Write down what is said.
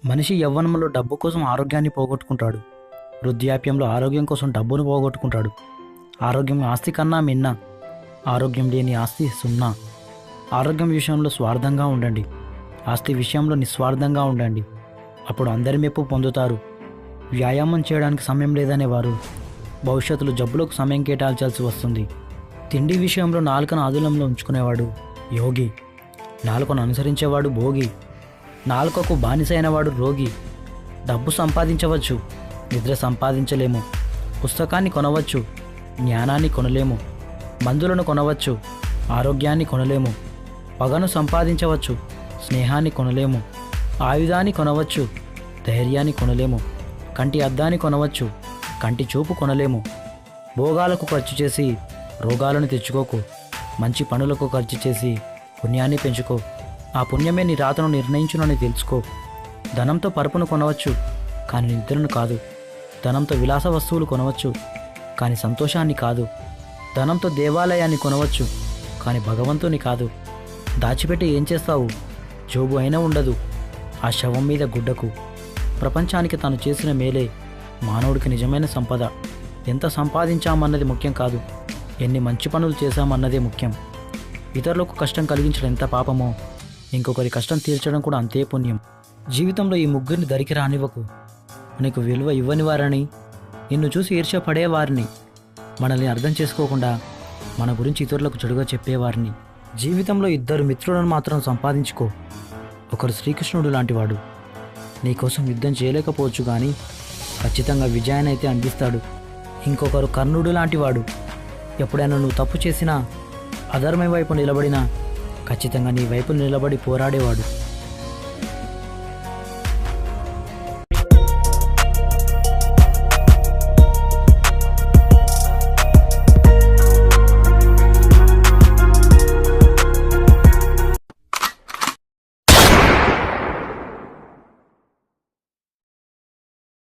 మనిషి యవ్వనంలో డబ్బు కోసం ఆరోగ్యాన్ని పోగొట్టుకుంటాడు. వృద్ధాప్యంలో ఆరోగ్యం కోసం డబ్బును పోగొట్టుకుంటాడు. ఆరోగ్యం ఆస్తి కన్నా మిన్న. ఆరోగ్యం లేని ఆస్తి సున్నా. ఆరోగ్యం విషయంలో స్వార్థంగా ఉండండి. ఆస్తి విషయంలో నిస్వార్థంగా ఉండండి. అప్పుడు అందరి మెప్పు పొందుతారు. వ్యాయామం చేయడానికి సమయం లేదనేవారు భవిష్యత్తులో జబ్బులకు సమయం కేటాయించాల్సి వస్తుంది. తిండి విషయంలో నాలుకను ఆధునంలో ఉంచుకునేవాడు యోగి. నాలుకను అనుసరించేవాడు భోగి. నాలుకకు బానిసైనవాడు రోగి. డబ్బు సంపాదించవచ్చు, నిద్ర సంపాదించలేము. పుస్తకాన్ని కొనవచ్చు, జ్ఞానాన్ని కొనలేము. మందులను కొనవచ్చు, ఆరోగ్యాన్ని కొనలేము. పగను సంపాదించవచ్చు, స్నేహాన్ని కొనలేము. ఆయుధాన్ని కొనవచ్చు, ధైర్యాన్ని కొనలేము. కంటి అద్దాన్ని కొనవచ్చు, కంటి చూపు కొనలేము. భోగాలకు ఖర్చు చేసి రోగాలను తెచ్చుకోకు. మంచి పనులకు ఖర్చు చేసి పుణ్యాన్ని పెంచుకో. ఆ పుణ్యమే నీ రాతను నిర్ణయించునని తెలుసుకో. ధనంతో పరుపును కొనవచ్చు, కానీ నిద్రను కాదు. ధనంతో విలాస వస్తువులు కొనవచ్చు, కానీ సంతోషాన్ని కాదు. ధనంతో దేవాలయాన్ని కొనవచ్చు, కానీ భగవంతుని కాదు. దాచిపెట్టి ఏం చేస్తావు? జోబు అయినా ఉండదు ఆ శవం మీద గుడ్డకు. ప్రపంచానికి తాను చేసిన మేలే మానవుడికి నిజమైన సంపద. ఎంత సంపాదించామన్నది ముఖ్యం కాదు, ఎన్ని మంచి పనులు చేశామన్నదే ముఖ్యం. ఇతరులకు కష్టం కలిగించడం ఎంత పాపమో, ఇంకొకరి కష్టం తీర్చడం కూడా అంతే పుణ్యం. జీవితంలో ఈ ముగ్గురిని దరికి రానివ్వకు. నీకు విలువ ఇవ్వని వారని, నిన్ను చూసి ఈర్ష్యపడేవారిని, మనల్ని అర్థం చేసుకోకుండా మన గురించి ఇతరులకు చెడుగా చెప్పేవారిని. జీవితంలో ఇద్దరు మిత్రులను మాత్రం సంపాదించుకో. ఒకరు శ్రీకృష్ణుడు లాంటివాడు. నీకోసం యుద్ధం చేయలేకపోవచ్చు, కానీ ఖచ్చితంగా విజయాన్ని అయితే అందిస్తాడు. ఇంకొకరు కర్ణుడు లాంటివాడు. ఎప్పుడైనా నువ్వు తప్పు చేసినా, అధర్మం వైపు నిలబడినా ఖచ్చితంగా నీ వైపు నిలబడి పోరాడేవాడు.